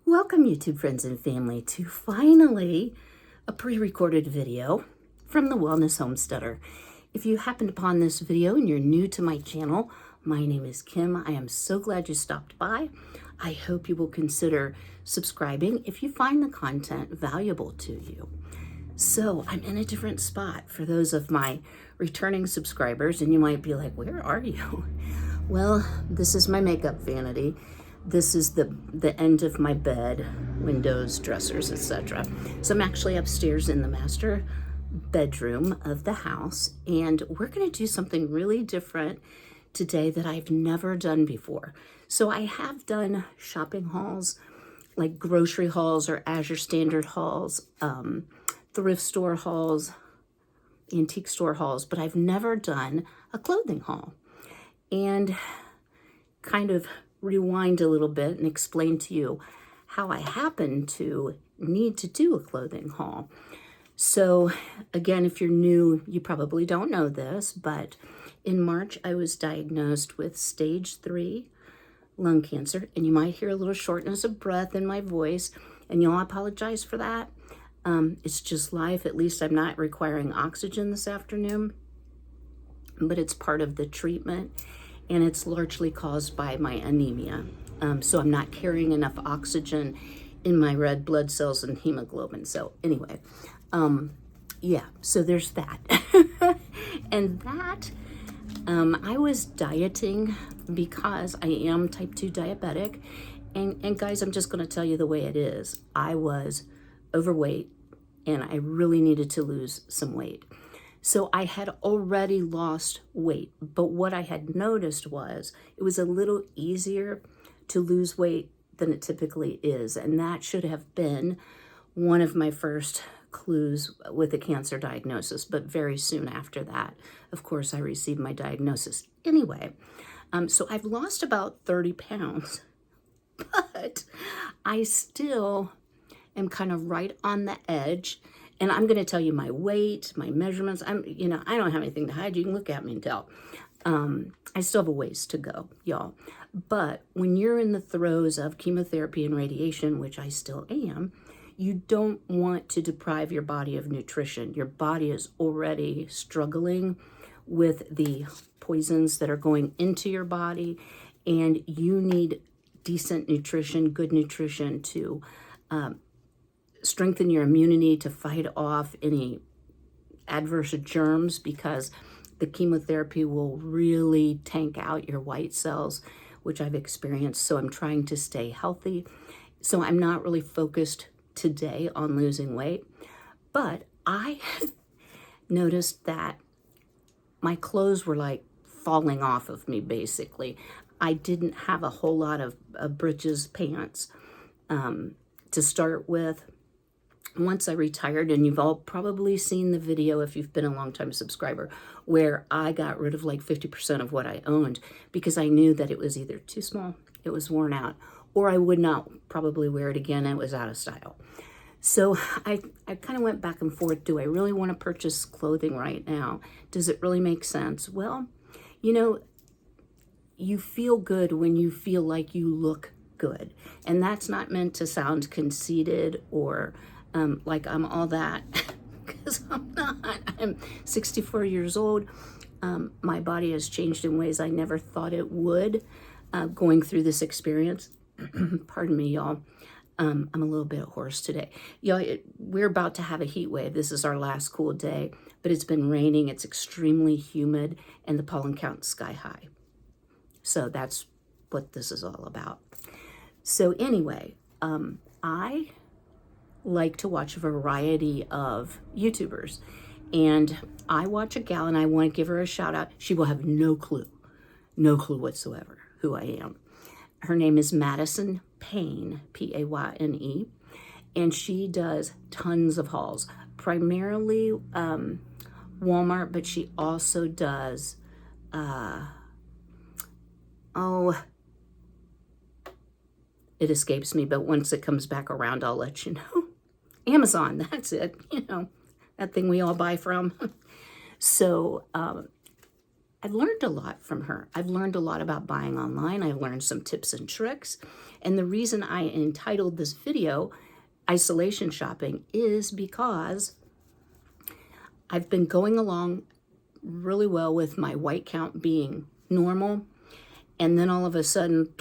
Welcome, YouTube friends and family, to finally a pre-recorded video from the Wellness Homesteader. If you happened upon this video and you're new to my channel, my name is Kim. I am so glad you stopped by. I hope you will consider subscribing if you find the content valuable to you. So I'm in a different spot for those of my returning subscribers, and you might be like, where are you? Well, this is my makeup vanity. This is the end of my bed, windows, dressers, etc. So I'm actually upstairs in the master bedroom of the house, and we're going to do something really different today that I've never done before. So I have done shopping hauls, like grocery hauls or Azure Standard hauls, thrift store hauls, antique store hauls, but I've never done a clothing haul. And kind of rewind a little bit and explain to you how I happen to need to do a clothing haul. So again, if you're new, you probably don't know this, but in March I was diagnosed with stage 3 lung cancer, and you might hear a little shortness of breath in my voice, and you'll apologize for that. It's just life. At least I'm not requiring oxygen this afternoon, but it's part of the treatment. And it's largely caused by my anemia. So I'm not carrying enough oxygen in my red blood cells and hemoglobin. So anyway, yeah, so there's that. And that, I was dieting because I am type 2 diabetic. And guys, I'm just gonna tell you the way it is. I was overweight and I really needed to lose some weight. So I had already lost weight, but what I had noticed was it was a little easier to lose weight than it typically is. And that should have been one of my first clues with a cancer diagnosis. But very soon after that, of course, I received my diagnosis. Anyway, so I've lost about 30 pounds, but I still am kind of right on the edge. And I'm going to tell you my weight, my measurements. I don't have anything to hide. You can look at me and tell. I still have a ways to go, y'all. But when you're in the throes of chemotherapy and radiation, which I still am, you don't want to deprive your body of nutrition. Your body is already struggling with the poisons that are going into your body, and you need decent nutrition, good nutrition to strengthen your immunity, to fight off any adverse germs, because the chemotherapy will really tank out your white cells, which I've experienced. So I'm trying to stay healthy. So I'm not really focused today on losing weight, but I noticed that my clothes were like falling off of me, basically. I didn't have a whole lot of breeches, pants to start with. Once I retired, and you've all probably seen the video if you've been a long-time subscriber, where I got rid of like 50% of what I owned because I knew that it was either too small, it was worn out, or I would not probably wear it again, and it was out of style. So I kind of went back and forth. Do I really want to purchase clothing right now? Does it really make sense? Well, you feel good when you feel like you look good. And that's not meant to sound conceited or like I'm all that, because I'm not. I'm 64 years old. My body has changed in ways I never thought it would going through this experience. Pardon me, y'all. I'm a little bit hoarse today. Y'all, we're about to have a heat wave. This is our last cool day, but it's been raining. It's extremely humid, and the pollen count's sky high. So that's what this is all about. So anyway, I like to watch a variety of YouTubers, and I watch a gal, and I want to give her a shout out. She will have no clue whatsoever who I am. Her name is Madison Payne, Payne, and she does tons of hauls, primarily Walmart, but she also does it escapes me, but once it comes back around, I'll let you know. Amazon, that's it, that thing we all buy from. So I've learned a lot from her. I've learned a lot about buying online. I've learned some tips and tricks. And the reason I entitled this video Isolation Shopping is because I've been going along really well with my white count being normal. And then all of a sudden,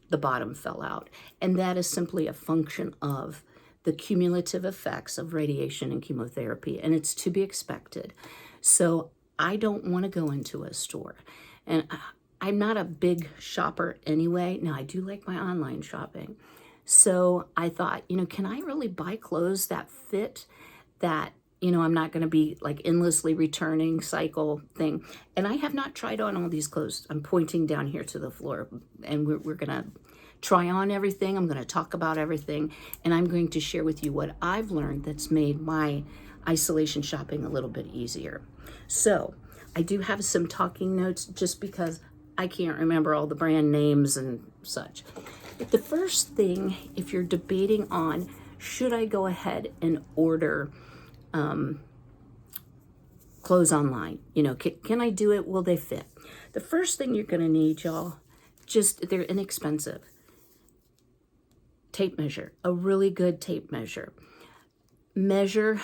the bottom fell out. And that is simply a function of the cumulative effects of radiation and chemotherapy. And it's to be expected. So I don't want to go into a store. And I'm not a big shopper anyway. Now, I do like my online shopping. So I thought, can I really buy clothes that fit, that, I'm not going to be like endlessly returning cycle thing. And I have not tried on all these clothes. I'm pointing down here to the floor, and we're going to try on everything. I'm going to talk about everything, and I'm going to share with you what I've learned that's made my isolation shopping a little bit easier. So I do have some talking notes just because I can't remember all the brand names and such. But the first thing, if you're debating on, should I go ahead and order clothes online? Can I do it? Will they fit? The first thing you're going to need, y'all, they're inexpensive. Tape measure, a really good tape measure. Measure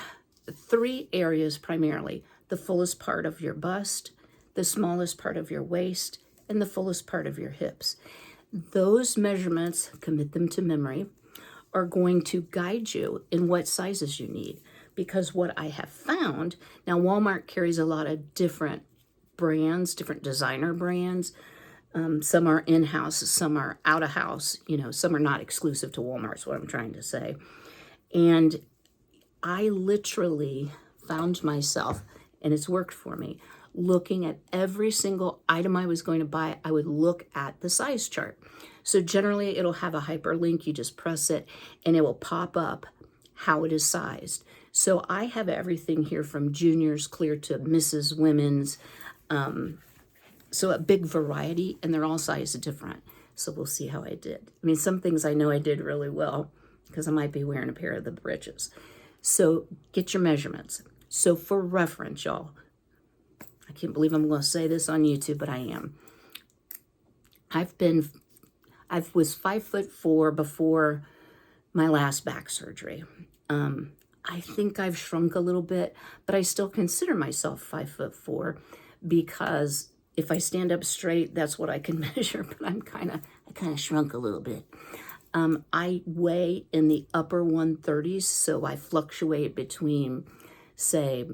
3 areas primarily: the fullest part of your bust, the smallest part of your waist, and the fullest part of your hips. Those measurements, commit them to memory, are going to guide you in what sizes you need. Because what I have found, now Walmart carries a lot of different brands, different designer brands. Some are in-house, some are out-of-house, some are not exclusive to Walmart, is what I'm trying to say. And I literally found myself, and it's worked for me, looking at every single item I was going to buy. I would look at the size chart. So generally it'll have a hyperlink. You just press it and it will pop up how it is sized. So I have everything here from juniors clear to Mrs. Women's. So a big variety, and they're all sized different. So we'll see how I did. I mean, some things I know I did really well because I might be wearing a pair of the breeches. So get your measurements. So for reference, y'all, I can't believe I'm going to say this on YouTube, but I am. I was 5'4" before my last back surgery. I think I've shrunk a little bit, but I still consider myself 5'4" because if I stand up straight, that's what I can measure, but I kind of shrunk a little bit. I weigh in the upper 130s, so I fluctuate between, say,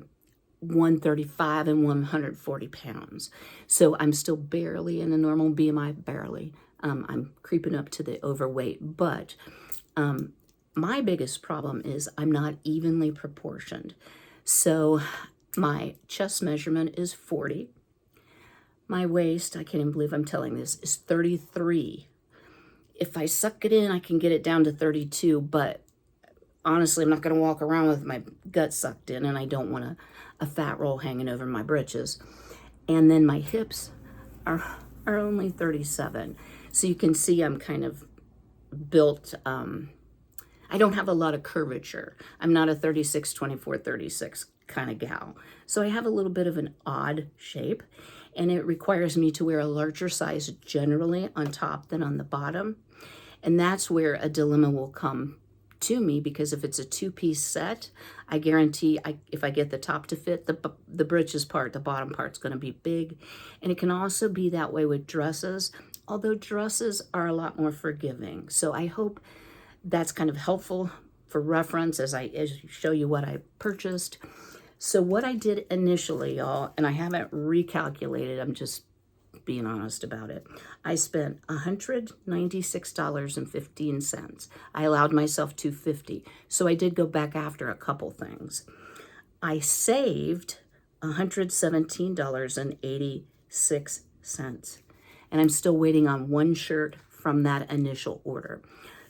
135 and 140 pounds. So I'm still barely in a normal BMI, barely. I'm creeping up to the overweight, but my biggest problem is I'm not evenly proportioned. So my chest measurement is 40. My waist, I can't even believe I'm telling this, is 33. If I suck it in, I can get it down to 32, but honestly, I'm not going to walk around with my gut sucked in, and I don't want a fat roll hanging over my britches. And then my hips are only 37. So you can see I'm kind of built, I don't have a lot of curvature. I'm not a 36, 24, 36 kind of gal. So I have a little bit of an odd shape, and it requires me to wear a larger size generally on top than on the bottom. And that's where a dilemma will come to me, because if it's a 2-piece set, I guarantee if I get the top to fit, the breeches part, the bottom part's going to be big. And it can also be that way with dresses, although dresses are a lot more forgiving. So I hope that's kind of helpful for reference as I show you what I purchased. So what I did initially, y'all, and I haven't recalculated, I'm just being honest about it. I spent $196.15. I allowed myself $250. So I did go back after a couple things. I saved $117.86. And I'm still waiting on one shirt from that initial order.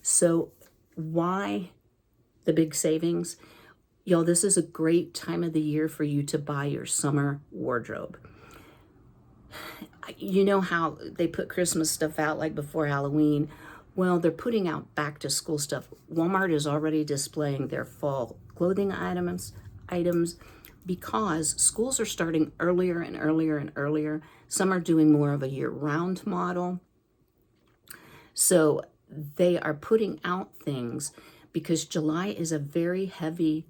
So why the big savings? Y'all, this is a great time of the year for you to buy your summer wardrobe. You know how they put Christmas stuff out like before Halloween? Well, they're putting out back to school stuff. Walmart is already displaying their fall clothing items, because schools are starting earlier and earlier and earlier. Some are doing more of a year-round model. So they are putting out things because July is a very heavy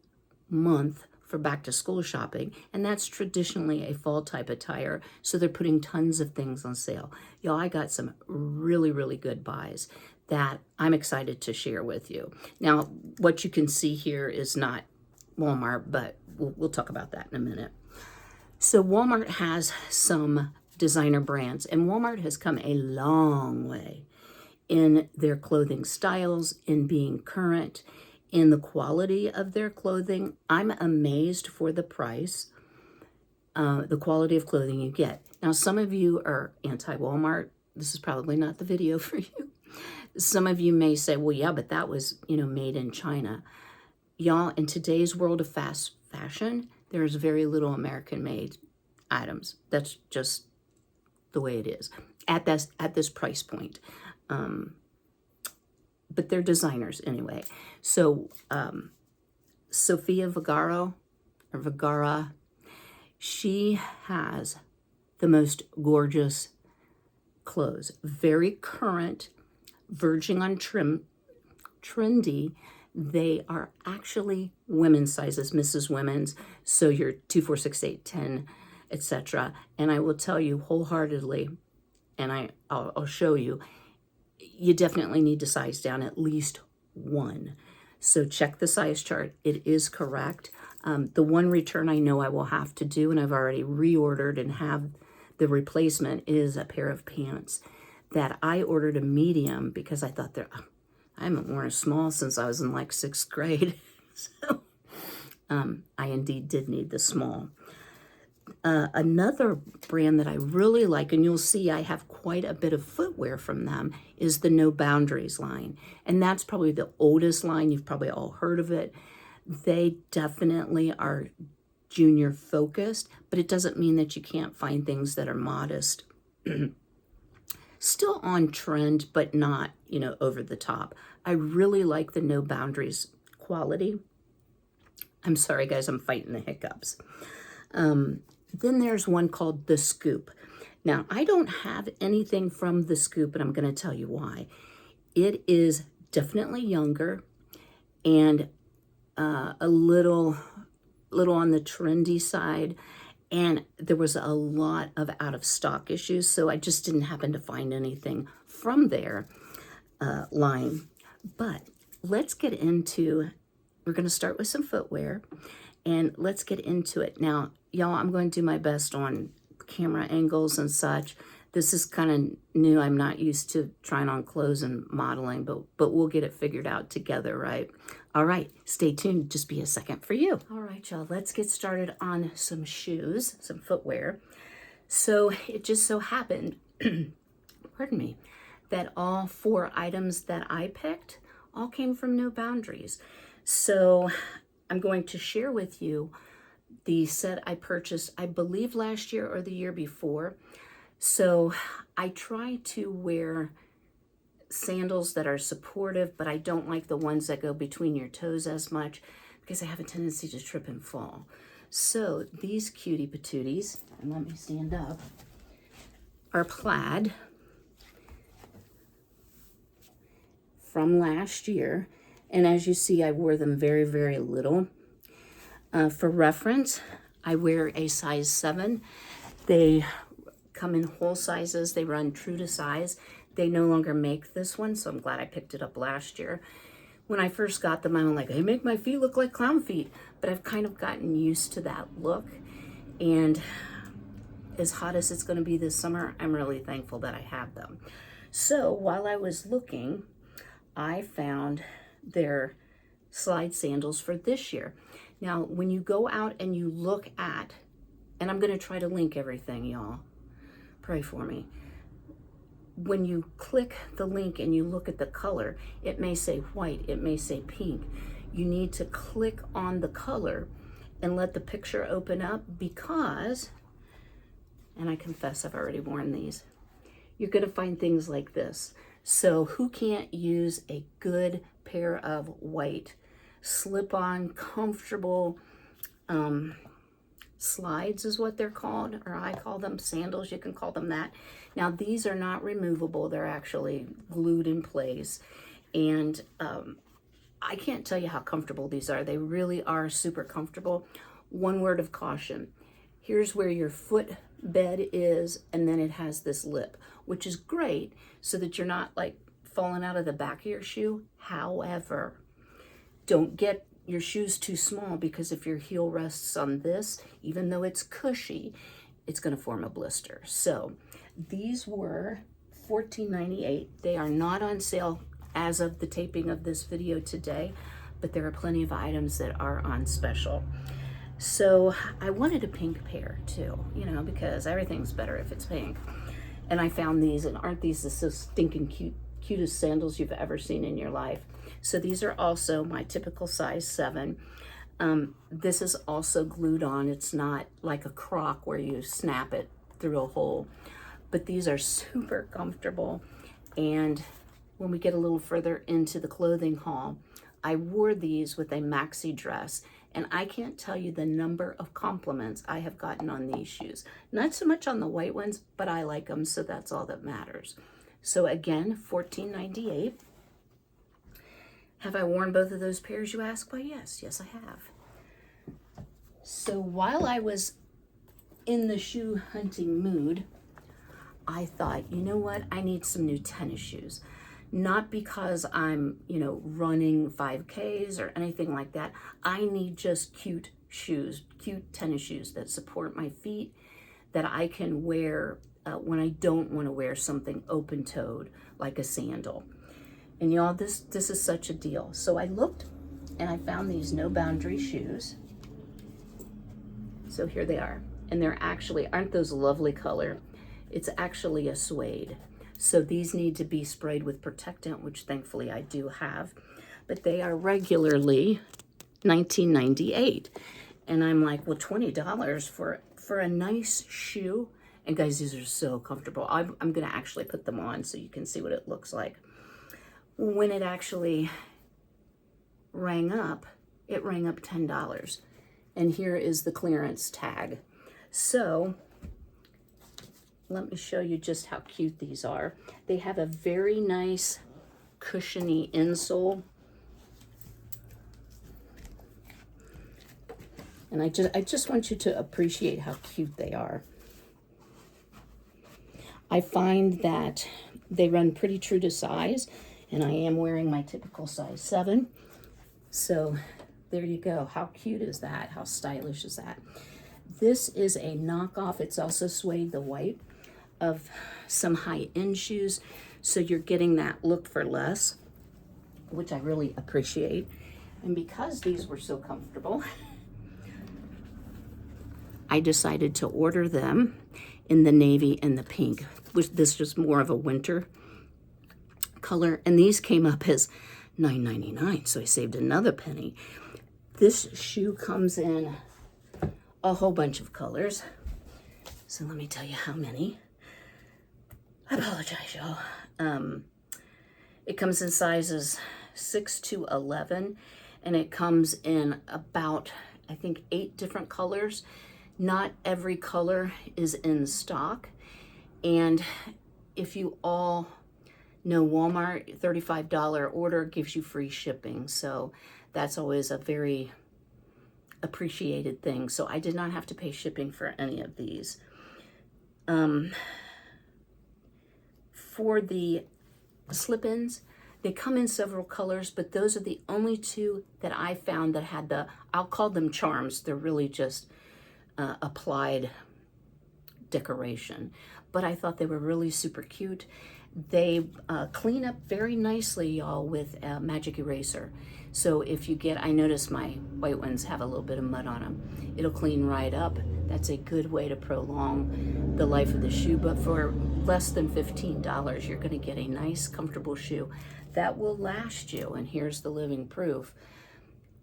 month for back to school shopping, and that's traditionally a fall type attire. So they're putting tons of things on sale. Y'all, I got some really, really good buys that I'm excited to share with you. Now, what you can see here is not Walmart, but we'll talk about that in a minute. So Walmart has some designer brands, and Walmart has come a long way in their clothing styles, in being current, in the quality of their clothing. I'm amazed for the price, the quality of clothing you get. Now, some of you are anti-Walmart. This is probably not the video for you. Some of you may say, well, yeah, but that was, made in China. Y'all, in today's world of fast fashion, there's very little American-made items. That's just the way it is at this price point. But they're designers anyway. So Sofia Vergara, she has the most gorgeous clothes. Very current, verging on trendy. They are actually women's sizes, Mrs. Women's. So you're 2, 4, 6, 8, 10, etc. And I will tell you wholeheartedly, and I'll show you, you definitely need to size down at least 1. So check the size chart. It is correct. The one return I know I will have to do, and I've already reordered and have the replacement, is a pair of pants that I ordered a medium because I thought I haven't worn a small since I was in like 6th grade. So I indeed did need the small. Another brand that I really like, and you'll see I have quite a bit of footwear from them, is the No Boundaries line. And that's probably the oldest line. You've probably all heard of it. They definitely are junior focused, but it doesn't mean that you can't find things that are modest. Still on trend, but not, over the top. I really like the No Boundaries quality. I'm sorry, guys, I'm fighting the hiccups. Then there's one called The Scoop. Now, I don't have anything from The Scoop, and I'm going to tell you why. It is definitely younger and a little on the trendy side, and there was a lot of out of stock issues, so I just didn't happen to find anything from their line. But let's get into, we're going to start with some footwear, and let's get into it. Now, y'all, I'm going to do my best on camera angles and such. This is kind of new. I'm not used to trying on clothes and modeling, but we'll get it figured out together, right? All right, stay tuned. Just be a second for you. All right, y'all, let's get started on some shoes, some footwear. So it just so happened, pardon me, that all 4 items that I picked all came from No Boundaries. So I'm going to share with you the set I purchased, I believe last year or the year before. So I try to wear sandals that are supportive, but I don't like the ones that go between your toes as much because I have a tendency to trip and fall. So these cutie patooties, and let me stand up, are plaid from last year. And as you see, I wore them very, very little. For reference, I wear a size 7. They come in whole sizes. They run true to size. They no longer make this one, so I'm glad I picked it up last year. When I first got them, I'm like, they make my feet look like clown feet. But I've kind of gotten used to that look. And as hot as it's going to be this summer, I'm really thankful that I have them. So while I was looking, I found their slide sandals for this year. Now, when you go out and you look at, and I'm going to try to link everything, y'all. Pray for me. When you click the link and you look at the color, it may say white, it may say pink. You need to click on the color and let the picture open up because, and I confess I've already worn these, you're going to find things like this. So who can't use a good pair of white, slip-on, comfortable slides is what they're called, or I call them sandals. You can call them that. Now, these are not removable. They're actually glued in place. And I can't tell you how comfortable these are. They really are super comfortable. One word of caution. Here's where your foot bed is, and then it has this lip, which is great so that you're not like falling out of the back of your shoe. However, don't get your shoes too small, because if your heel rests on this, even though it's cushy, it's going to form a blister. So these were $14.98. They are not on sale as of the taping of this video today, but there are plenty of items that are on special. So I wanted a pink pair too, you know, because everything's better if it's pink. And I found these, and aren't these the so stinking cutest sandals you've ever seen in your life? So these are also my typical size 7. This is also glued on. It's not like a Croc where you snap it through a hole, but these are super comfortable. And when we get a little further into the clothing haul, I wore these with a maxi dress, and I can't tell you the number of compliments I have gotten on these shoes. Not so much on the white ones, but I like them, so that's all that matters. So again, $14.98. Have I worn both of those pairs, you ask? Why, yes, I have. So while I was in the shoe hunting mood, I thought, you know what? I need some new tennis shoes. Not because I'm, you know, running 5Ks or anything like that. I need just cute shoes, cute tennis shoes that support my feet, that I can wear when I don't want to wear something open-toed like a sandal. And y'all, this is such a deal. So I looked and I found these No Boundary shoes. So here they are. And they're actually, aren't those lovely color? It's actually a suede. So these need to be sprayed with protectant, which thankfully I do have. But they are regularly $19.98. And I'm like, well, $20 for a nice shoe. And guys, these are so comfortable. I'm gonna actually put them on so you can see what it looks like. When it actually rang up, it rang up $10. And here is the clearance tag. So let me show you just how cute these are. They have a very nice cushiony insole. And I just want you to appreciate how cute they are. I find that they run pretty true to size, and I am wearing my typical size 7. So there you go. How cute is that? How stylish is that? This is a knockoff. It's also suede, the white, of some high-end shoes. So you're getting that look for less, which I really appreciate. And because these were so comfortable, I decided to order them in the navy and the pink, which this was more of a winter color. And these came up as $9.99, so I saved another penny. This shoe comes in a whole bunch of colors. So let me tell you how many. I apologize, y'all. It comes in sizes 6 to 11, and it comes in about, I think, 8 different colors. Not every color is in stock. And if you all know Walmart, $35 order gives you free shipping. So that's always a very appreciated thing. So I did not have to pay shipping for any of these. For the slip-ins, they come in several colors, but those are the only 2 that I found that had the, I'll call them charms. They're really just applied decoration. But I thought they were really super cute. They clean up very nicely, y'all, with a magic eraser. So if you get, I notice my white ones have a little bit of mud on them. It'll clean right up. That's a good way to prolong the life of the shoe. But for less than $15, you're gonna get a nice, comfortable shoe that will last you. And here's the living proof.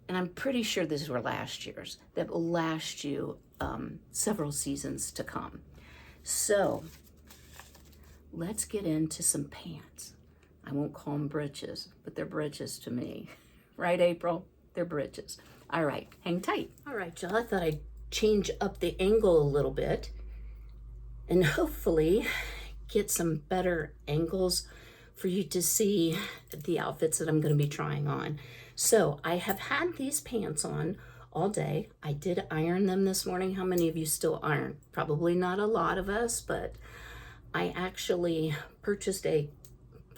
And I'm pretty sure these were last year's, that will last you several seasons to come. So let's get into some pants. I won't call them breeches, but they're breeches to me. Right, April? They're breeches. All right, hang tight. All right, y'all, I thought I'd change up the angle a little bit and hopefully get some better angles for you to see the outfits that I'm going to be trying on. So I have had these pants on all day. I did iron them this morning. How many of you still iron? Probably not a lot of us, but I actually purchased a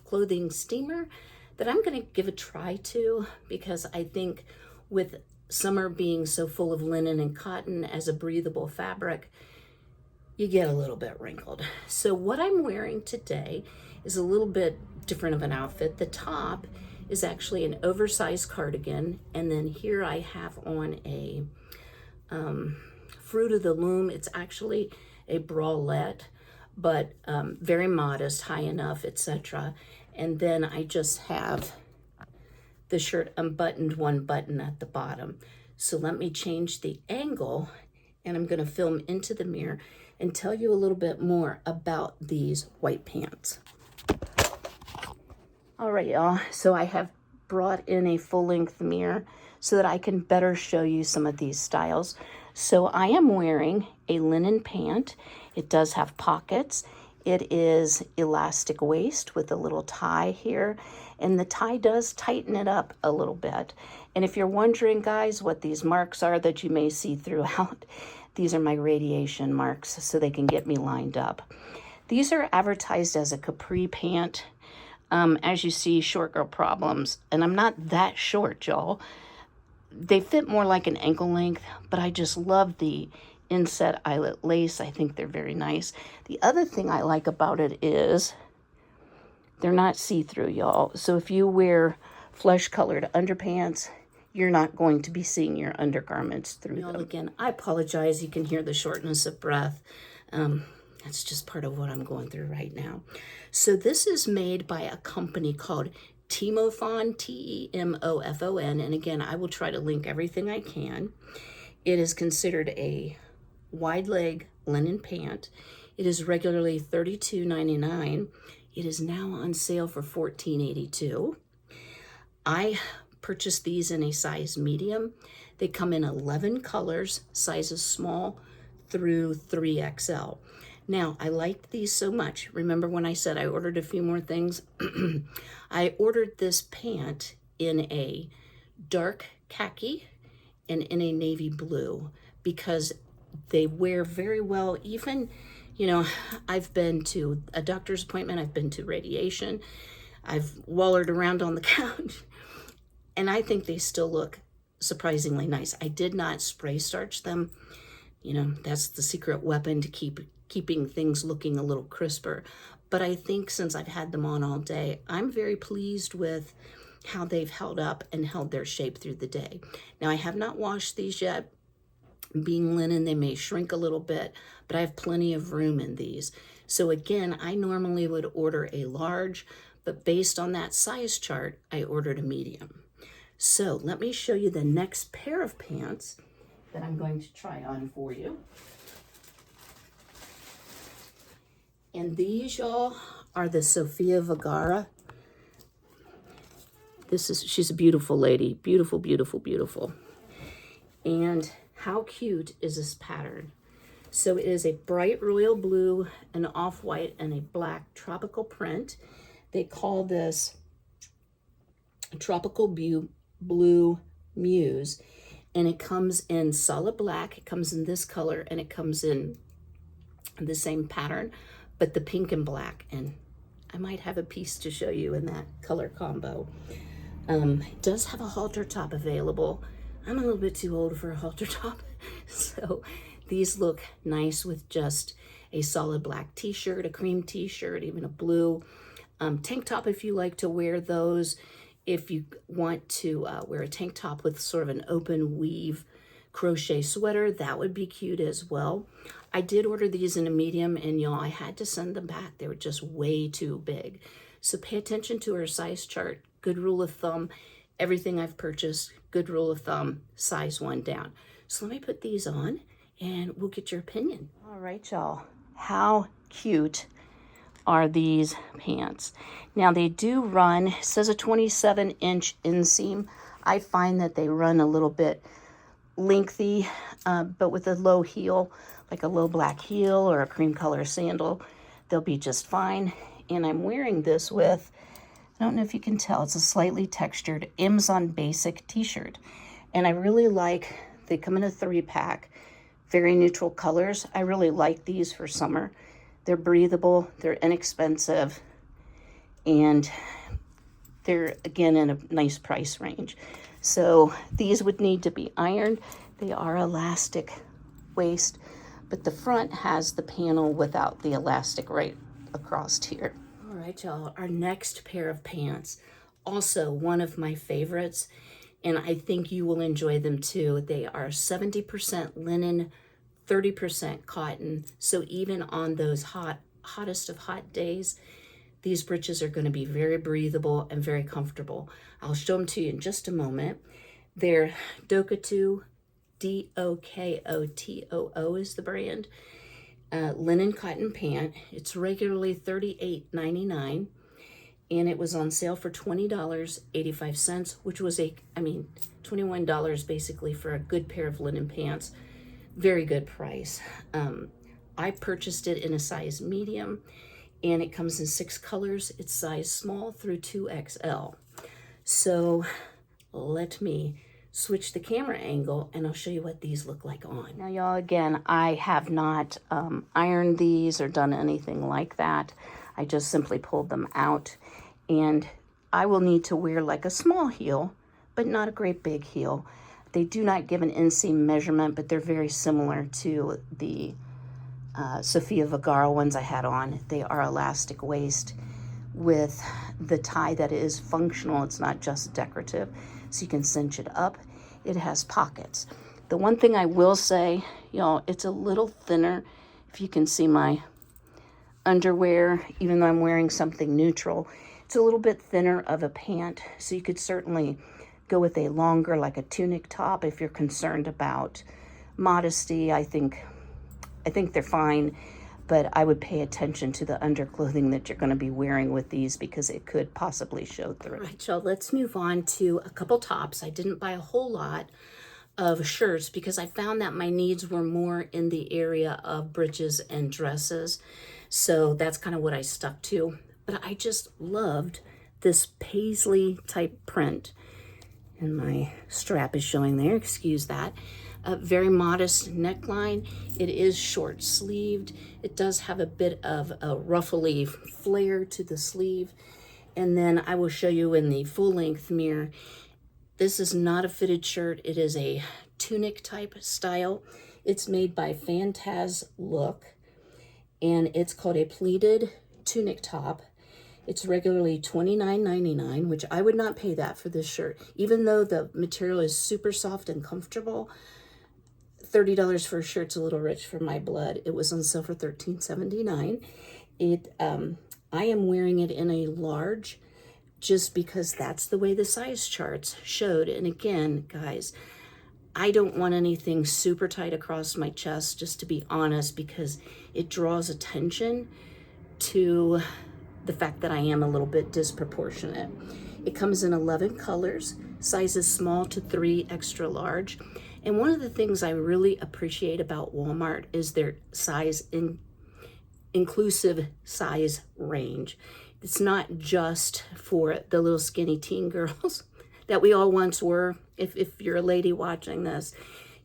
clothing steamer that I'm going to give a try to, because I think with summer being so full of linen and cotton as a breathable fabric, you get a little bit wrinkled. So what I'm wearing today is a little bit different of an outfit. The top is actually an oversized cardigan, and then here I have on a Fruit of the Loom. It's actually a bralette, but very modest, high enough, etc. And then I just have the shirt unbuttoned, one button at the bottom. So let me change the angle, and I'm going to film into the mirror and tell you a little bit more about these white pants. All right, y'all. So I have brought in a full-length mirror so that I can better show you some of these styles. So I am wearing a linen pant. It does have pockets. It is elastic waist with a little tie here, and the tie does tighten it up a little bit. And if you're wondering, guys, what these marks are that you may see throughout, these are my radiation marks, so they can get me lined up. These are advertised as a capri pant. As you see, short girl problems, and I'm not that short, y'all. They fit more like an ankle length, but I just love the inset eyelet lace. I think they're very nice. The other thing I like about it is they're not see-through, y'all. So if you wear flesh-colored underpants, you're not going to be seeing your undergarments through them. Again, I apologize. You can hear the shortness of breath. That's just part of what I'm going through right now. So this is made by a company called Temofon, T-E-M-O-F-O-N. And again, I will try to link everything I can. It is considered a wide leg linen pant. It is regularly $32.99. It is now on sale for $14.82. I purchased these in a size medium. They come in 11 colors, sizes small through 3XL. Now, I liked these so much. Remember when I said I ordered a few more things? I ordered this pant in a dark khaki and in a navy blue because they wear very well. Even, you know, I've been to a doctor's appointment, I've been to radiation, I've wallered around on the couch, and I think they still look surprisingly nice. I did not spray starch them. You know, that's the secret weapon to keeping things looking a little crisper. But I think since I've had them on all day, I'm very pleased with how they've held up and held their shape through the day. Now, I have not washed these yet. Being linen, they may shrink a little bit, but I have plenty of room in these. So again, I normally would order a large, but based on that size chart, I ordered a medium. So let me show you the next pair of pants that I'm going to try on for you. And these, y'all, are the Sofia Vergara. She's a beautiful lady. Beautiful, beautiful, beautiful. And how cute is this pattern? So it is a bright royal blue, an off-white, and a black tropical print. They call this Tropical Blue Muse. And it comes in solid black. It comes in this color, and it comes in the same pattern, but the pink and black. And I might have a piece to show you in that color combo. It does have a halter top available. I'm a little bit too old for a halter top, so these look nice with just a solid black t-shirt, a cream t-shirt, even a blue tank top if you like to wear those. If you want to wear a tank top with sort of an open weave crochet sweater, that would be cute as well. I did order these in a medium, and y'all, I had to send them back. They were just way too big. So pay attention to our size chart. Good rule of thumb, everything I've purchased, good rule of thumb, size 1 down. So let me put these on and we'll get your opinion. All right, y'all, how cute are these pants? Now they do run, it says a 27-inch inseam. I find that they run a little bit lengthy, but with a low heel, like a low black heel or a cream color sandal, they'll be just fine. And I'm wearing this with, I don't know if you can tell, it's a slightly textured Amazon Basic t-shirt. And I really like, they come in a 3-pack, very neutral colors. I really like these for summer. They're breathable, they're inexpensive, and they're, again, in a nice price range. So these would need to be ironed. They are elastic waist, but the front has the panel without the elastic right across here. All right, y'all, our next pair of pants, also one of my favorites, and I think you will enjoy them too. They are 70% linen, 30% cotton. So even on those hottest of hot days, these breeches are going to be very breathable and very comfortable. I'll show them to you in just a moment. They're Dokotoo, D-O-K-O-T-O-O is the brand. Linen cotton pant. It's regularly $38.99, and it was on sale for $20.85, which was $21 basically for a good pair of linen pants. Very good price. I purchased it in a size medium, and it comes in 6 colors. It's size small through 2XL. So let me switch the camera angle and I'll show you what these look like on. Now y'all, again, I have not ironed these or done anything like that. I just simply pulled them out, and I will need to wear like a small heel, but not a great big heel. They do not give an inseam measurement, but they're very similar to the Sofia Vergara ones I had on. They are elastic waist with the tie that is functional. It's not just decorative, so you can cinch it up. It has pockets. The one thing I will say, it's a little thinner. If you can see my underwear, even though I'm wearing something neutral, it's a little bit thinner of a pant, so you could certainly go with a longer, like a tunic top, if you're concerned about modesty. I think they're fine, but I would pay attention to the underclothing that you're going to be wearing with these, because it could possibly show through. All right, y'all, let's move on to a couple tops. I didn't buy a whole lot of shirts because I found that my needs were more in the area of breeches and dresses. So that's kind of what I stuck to. But I just loved this paisley type print. And my strap is showing there, excuse that. A very modest neckline. It is short sleeved. It does have a bit of a ruffly flare to the sleeve. And then I will show you in the full length mirror. This is not a fitted shirt. It is a tunic type style. It's made by Fantaz Look, and it's called a pleated tunic top. It's regularly $29.99, which I would not pay that for this shirt. Even though the material is super soft and comfortable, $30 for a shirt's a little rich for my blood. It was on sale for $13.79. I am wearing it in a large just because that's the way the size charts showed. And again, guys, I don't want anything super tight across my chest, just to be honest, because it draws attention to the fact that I am a little bit disproportionate. It comes in 11 colors, sizes small to 3 extra large. And one of the things I really appreciate about Walmart is their inclusive size range. It's not just for the little skinny teen girls that we all once were. If you're a lady watching this,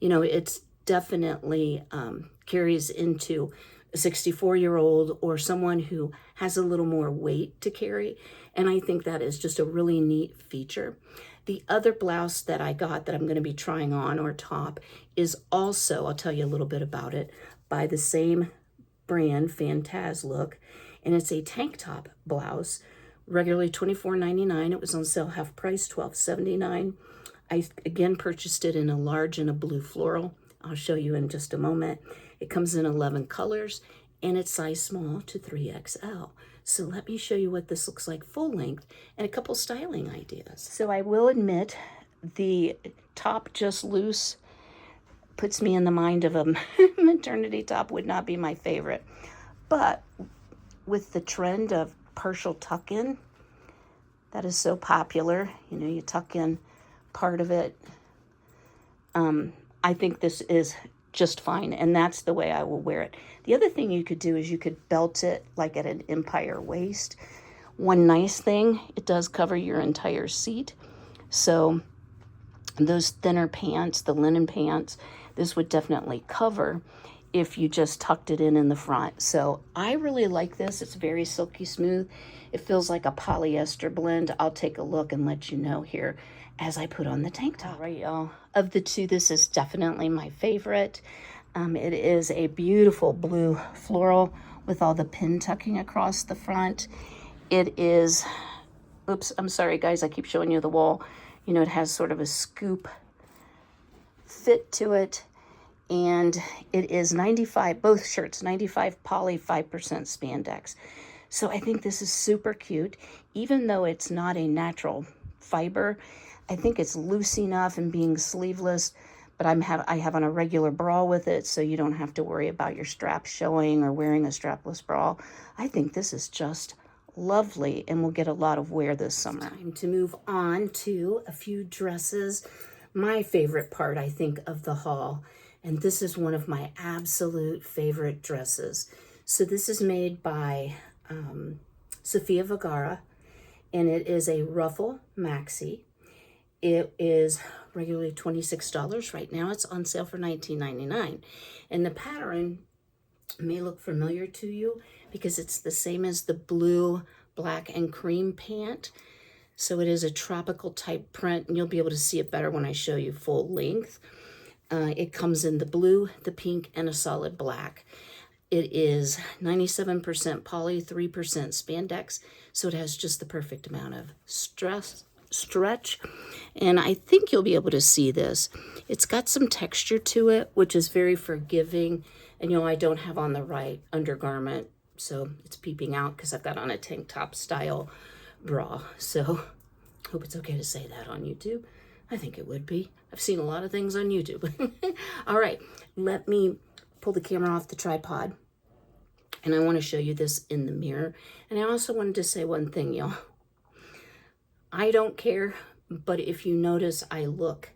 it's definitely carries into a 64-year-old or someone who has a little more weight to carry. And I think that is just a really neat feature. The other blouse that I got that I'm going to be trying on, or top, is also, I'll tell you a little bit about it, by the same brand, Fantaz Look. And it's a tank top blouse, regularly $24.99. It was on sale half price, $12.79. I again purchased it in a large and a blue floral. I'll show you in just a moment. It comes in 11 colors, and it's size small to 3XL. So let me show you what this looks like full length and a couple styling ideas. So I will admit, the top just loose puts me in the mind of a maternity top. Would not be my favorite. But with the trend of partial tuck-in, that is so popular. You tuck in part of it. I think this is just fine, and that's the way I will wear it. The other thing you could do is you could belt it like at an empire waist. One nice thing, it does cover your entire seat. So those thinner pants, the linen pants, this would definitely cover if you just tucked it in the front. So I really like this. It's very silky smooth. It feels like a polyester blend. I'll take a look and let you know here as I put on the tank top. All right, y'all. Of the two, this is definitely my favorite. It is a beautiful blue floral with all the pin tucking across the front. It is, oops, I'm sorry guys, I keep showing you the wall. You know, it has sort of a scoop fit to it. And it is 95, both shirts, 95 poly, 5% spandex. So I think this is super cute. Even though it's not a natural fiber, I think it's loose enough and being sleeveless, but I have on a regular bra with it, so you don't have to worry about your straps showing or wearing a strapless bra. I think this is just lovely and will get a lot of wear this summer. It's time to move on to a few dresses. My favorite part, I think, of the haul. And this is one of my absolute favorite dresses. So this is made by Sofia Vergara, and it is a ruffle maxi. It is regularly $26. Right now it's on sale for $19.99. And the pattern may look familiar to you because it's the same as the blue, black, and cream pant. So it is a tropical type print, and you'll be able to see it better when I show you full length. It comes in the blue, the pink, and a solid black. It is 97% poly, 3% spandex, so it has just the perfect amount of stretch. And I think you'll be able to see this. It's got some texture to it, which is very forgiving. And you know, I don't have on the right undergarment, so it's peeping out because I've got on a tank top style bra. So hope it's okay to say that on YouTube. I think it would be. I've seen a lot of things on YouTube. All right, let me pull the camera off the tripod. And I want to show you this in the mirror. And I also wanted to say one thing, y'all. I don't care, but if you notice I look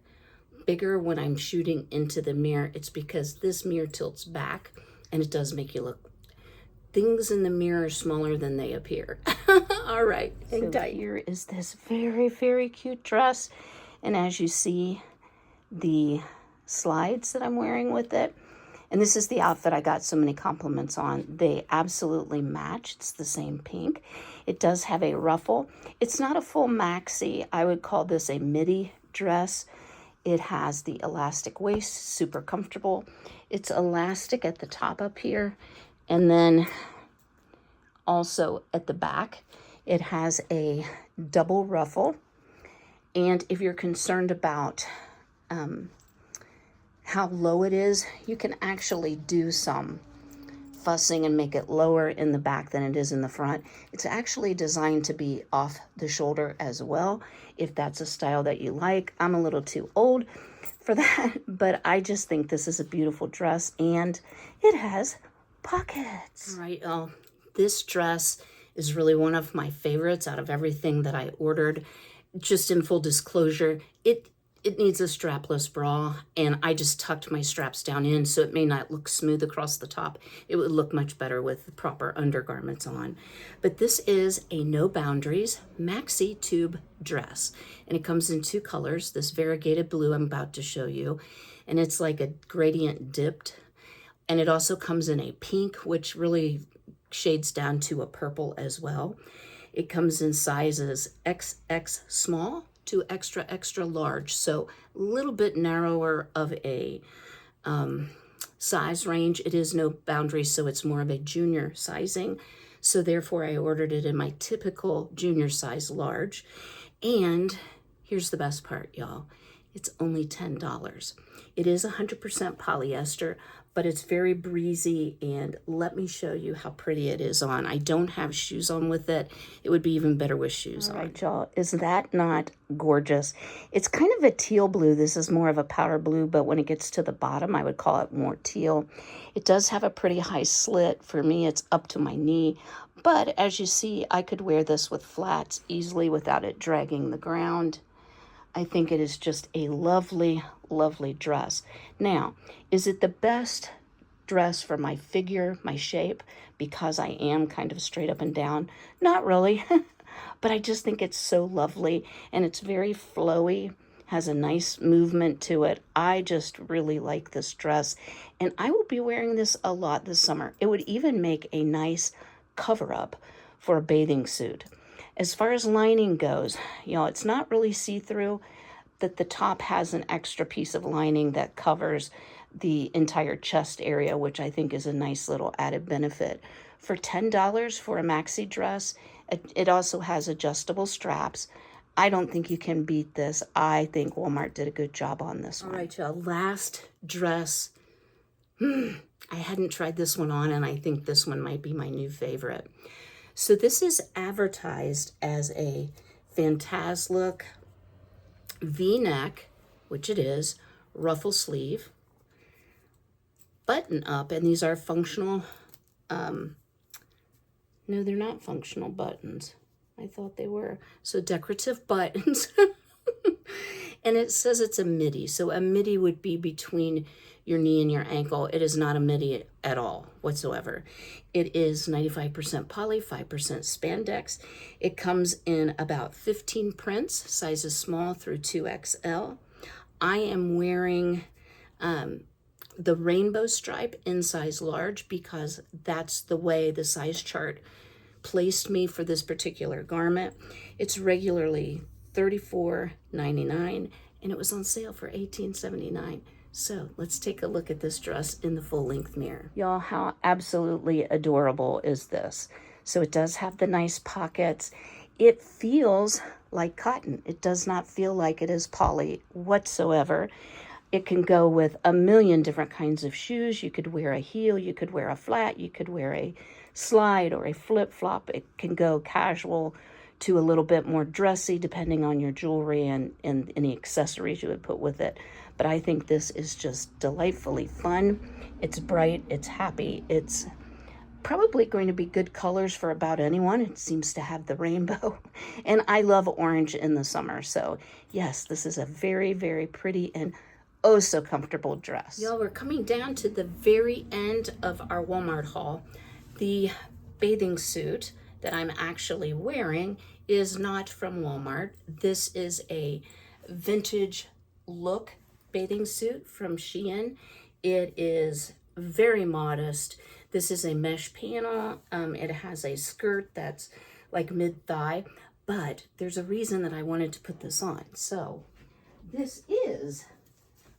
bigger when I'm shooting into the mirror, it's because this mirror tilts back and it does make you look. Things in the mirror are smaller than they appear. All right, so here is this very, very cute dress. And as you see, the slides that I'm wearing with it, and this is the outfit I got so many compliments on. They absolutely match. It's the same pink. It does have a ruffle. It's not a full maxi. I would call this a midi dress. It has the elastic waist, super comfortable. It's elastic at the top up here, and then also at the back, it has a double ruffle. And if you're concerned about how low it is, you can actually do some fussing and make it lower in the back than it is in the front. It's actually designed to be off the shoulder as well, if that's a style that you like. I'm a little too old for that, but I just think this is a beautiful dress, and it has pockets. All right, this dress is really one of my favorites out of everything that I ordered. Just in full disclosure, it needs a strapless bra, and I just tucked my straps down in, so it may not look smooth across the top. It would look much better with the proper undergarments on. But this is a No Boundaries maxi tube dress, and it comes in two colors. This variegated blue I'm about to show you, and it's like a gradient dipped, and it also comes in a pink, which really shades down to a purple as well. It comes in sizes XX small to extra, extra large. So a little bit narrower of a size range. It is No Boundaries, so it's more of a junior sizing. So therefore I ordered it in my typical junior size large. And here's the best part, y'all. It's only $10. It is 100% polyester, but it's very breezy, and let me show you how pretty it is on. I don't have shoes on with it. It would be even better with shoes on. All right, y'all, is that not gorgeous? It's kind of a teal blue. This is more of a powder blue, but when it gets to the bottom, I would call it more teal. It does have a pretty high slit. For me, it's up to my knee, but as you see, I could wear this with flats easily without it dragging the ground. I think it is just a lovely, lovely dress. Now, is it the best dress for my figure, my shape, because I am kind of straight up and down? Not really, but I just think it's so lovely, and it's very flowy, has a nice movement to it. I just really like this dress, and I will be wearing this a lot this summer. It would even make a nice cover-up for a bathing suit. As far as lining goes, it's not really see-through, that the top has an extra piece of lining that covers the entire chest area, which I think is a nice little added benefit. For $10 for a maxi dress, it also has adjustable straps. I don't think you can beat this. I think Walmart did a good job on this one. All right, y'all, last dress. I hadn't tried this one on, and I think this one might be my new favorite. So this is advertised as a Fantaslook V-neck, which it is, ruffle sleeve, button up, and these are functional. No, they're not functional buttons. I thought they were. So decorative buttons. And it says it's a midi. So a midi would be between your knee and your ankle. It is not a midi at all whatsoever. It is 95% poly, 5% spandex. It comes in about 15 prints, sizes small through 2XL. I am wearing the rainbow stripe in size large because that's the way the size chart placed me for this particular garment. It's regularly $34.99, and it was on sale for $18.79. So let's take a look at this dress in the full-length mirror. Y'all, how absolutely adorable is this? So it does have the nice pockets. It feels like cotton. It does not feel like it is poly whatsoever. It can go with a million different kinds of shoes. You could wear a heel, you could wear a flat, you could wear a slide or a flip-flop. It can go casual to a little bit more dressy depending on your jewelry and any accessories you would put with it. But I think this is just delightfully fun. It's bright, it's happy, it's probably going to be good colors for about anyone. It seems to have the rainbow. And I love orange in the summer. So yes, this is a very, very pretty and oh so comfortable dress. Y'all, we're coming down to the very end of our Walmart haul. The bathing suit that I'm actually wearing is not from Walmart. This is a vintage look bathing suit from Shein. It is very modest. This is a mesh panel. It has a skirt that's like mid-thigh, but there's a reason that I wanted to put this on. So this is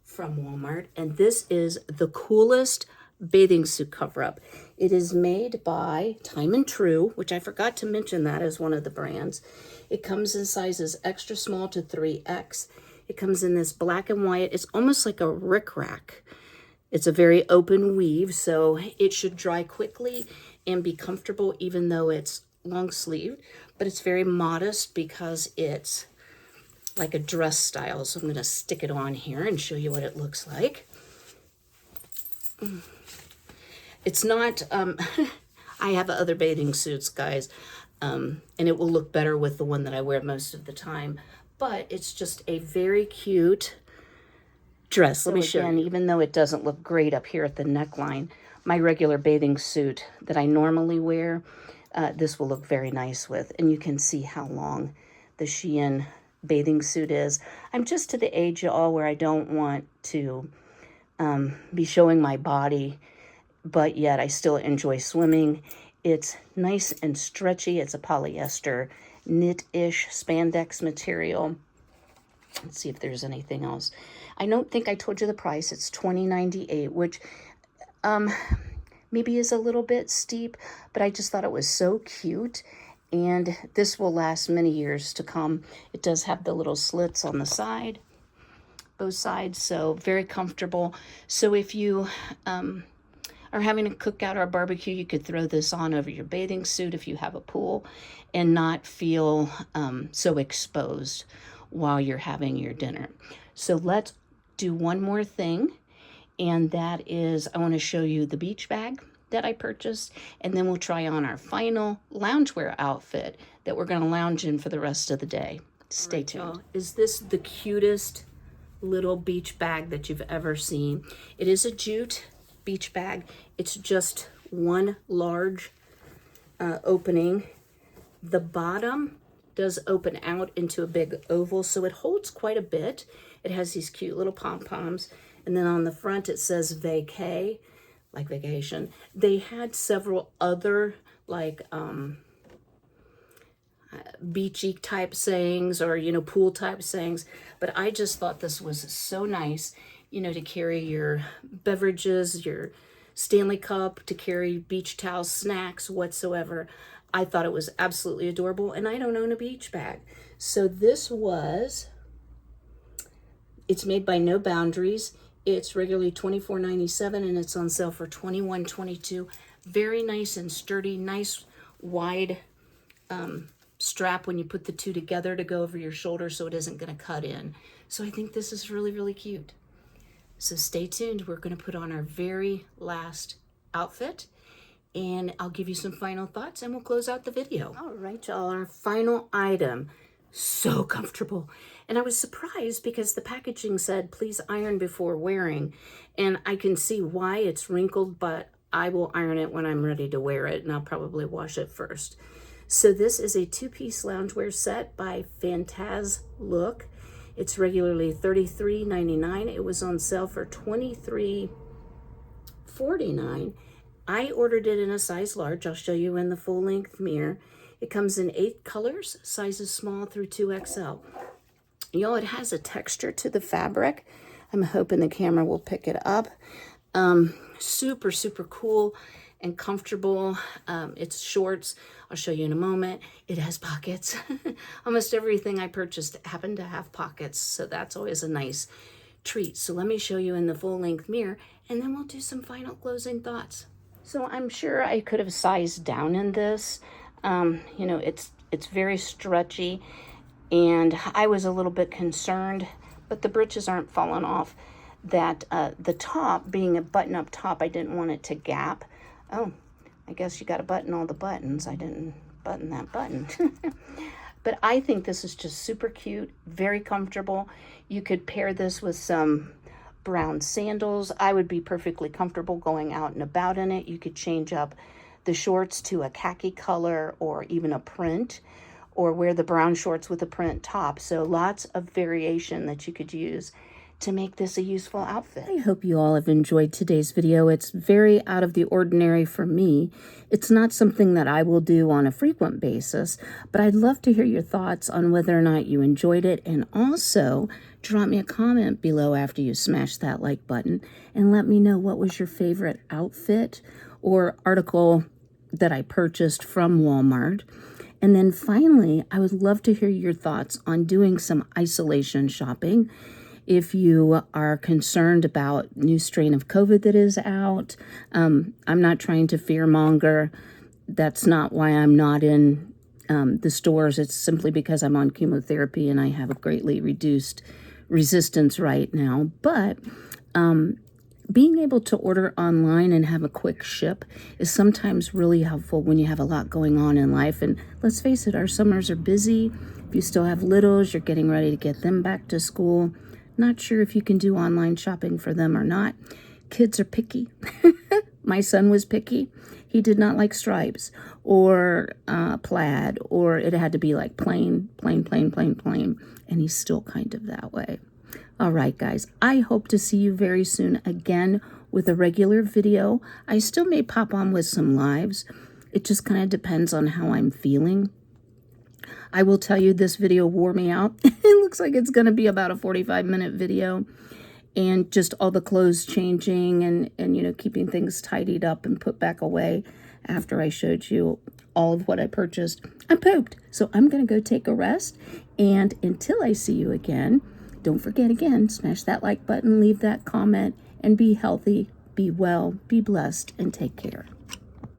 from Walmart, and this is the coolest bathing suit cover-up. It is made by Time and True, which I forgot to mention that as one of the brands. It comes in sizes extra small to 3X. It comes in this black and white. It's almost like a rickrack. It's a very open weave, so it should dry quickly and be comfortable even though it's long sleeved, but it's very modest because it's like a dress style. So I'm going to stick it on here and show you what it looks like. It's not, I have other bathing suits, guys, and it will look better with the one that I wear most of the time, but it's just a very cute dress. Let me show you. And even though it doesn't look great up here at the neckline, my regular bathing suit that I normally wear, this will look very nice with, and you can see how long the Shein bathing suit is. I'm just to the age, y'all, where I don't want to be showing my body, but yet I still enjoy swimming. It's nice and stretchy. It's a polyester knit-ish spandex material. Let's see if there's anything else. I don't think I told you the price. It's $20.98, which maybe is a little bit steep, but I just thought it was so cute. And this will last many years to come. It does have the little slits on the side, both sides, so very comfortable. So if you are having a cookout or a barbecue, you could throw this on over your bathing suit if you have a pool and not feel so exposed while you're having your dinner. So let's do one more thing, and that is I want to show you the beach bag that I purchased, and then we'll try on our final loungewear outfit that we're going to lounge in for the rest of the day. Stay tuned. Is this the cutest little beach bag that you've ever seen? It is a jute beach bag. It's just one large opening. The bottom does open out into a big oval, so it holds quite a bit. It has these cute little pom-poms, and then on the front it says vacay, like vacation. They had several other like beachy type sayings, or pool type sayings, but I just thought this was so nice, to carry your beverages, your Stanley Cup, to carry beach towels, snacks, whatsoever. I thought it was absolutely adorable, and I don't own a beach bag. So this it's made by No Boundaries. It's regularly $24.97, and it's on sale for $21.22. Very nice and sturdy, nice wide strap when you put the two together to go over your shoulder, so it isn't going to cut in. So I think this is really, really cute. So stay tuned. We're going to put on our very last outfit, and I'll give you some final thoughts, and we'll close out the video. All right, y'all, our final item. So comfortable. And I was surprised because the packaging said, please iron before wearing. And I can see why it's wrinkled, but I will iron it when I'm ready to wear it, and I'll probably wash it first. So this is a two-piece loungewear set by Fantaz Look. It's regularly $33.99. It was on sale for $23.49. I ordered it in a size large. I'll show you in the full-length mirror. It comes in 8 colors, sizes small through 2XL. Y'all, it has a texture to the fabric. I'm hoping the camera will pick it up. Super, super cool and comfortable. It's shorts. I'll show you in a moment. It has pockets. Almost everything I purchased happened to have pockets, so that's always a nice treat. So let me show you in the full-length mirror, and then we'll do some final closing thoughts. So I'm sure I could have sized down in this. It's very stretchy, and I was a little bit concerned, but the breeches aren't falling off, that the top, being a button-up top, I didn't want it to gap. Oh, I guess you got to button all the buttons. I didn't button that button. But I think this is just super cute, very comfortable. You could pair this with some brown sandals. I would be perfectly comfortable going out and about in it. You could change up the shorts to a khaki color or even a print, or wear the brown shorts with a print top. So lots of variation that you could use to make this a useful outfit. I hope you all have enjoyed today's video. It's very out of the ordinary for me. It's not something that I will do on a frequent basis, but I'd love to hear your thoughts on whether or not you enjoyed it, and also drop me a comment below after you smash that like button and let me know what was your favorite outfit or article that I purchased from Walmart. And then finally, I would love to hear your thoughts on doing some isolation shopping. If you are concerned about new strain of COVID that is out, I'm not trying to fearmonger. That's not why I'm not in the stores. It's simply because I'm on chemotherapy and I have a greatly reduced resistance right now. But being able to order online and have a quick ship is sometimes really helpful when you have a lot going on in life. And let's face it, our summers are busy. If you still have littles, you're getting ready to get them back to school. Not sure if you can do online shopping for them or not. Kids are picky. My son was picky. He did not like stripes or plaid, or it had to be like plain. And he's still kind of that way. All right, guys, I hope to see you very soon again with a regular video. I still may pop on with some lives. It just kind of depends on how I'm feeling. I will tell you, this video wore me out. It looks like it's going to be about a 45-minute video, and just all the clothes changing and keeping things tidied up and put back away after I showed you all of what I purchased. I'm pooped, so I'm going to go take a rest, and until I see you again, don't forget, again, smash that like button, leave that comment, and be healthy, be well, be blessed, and take care.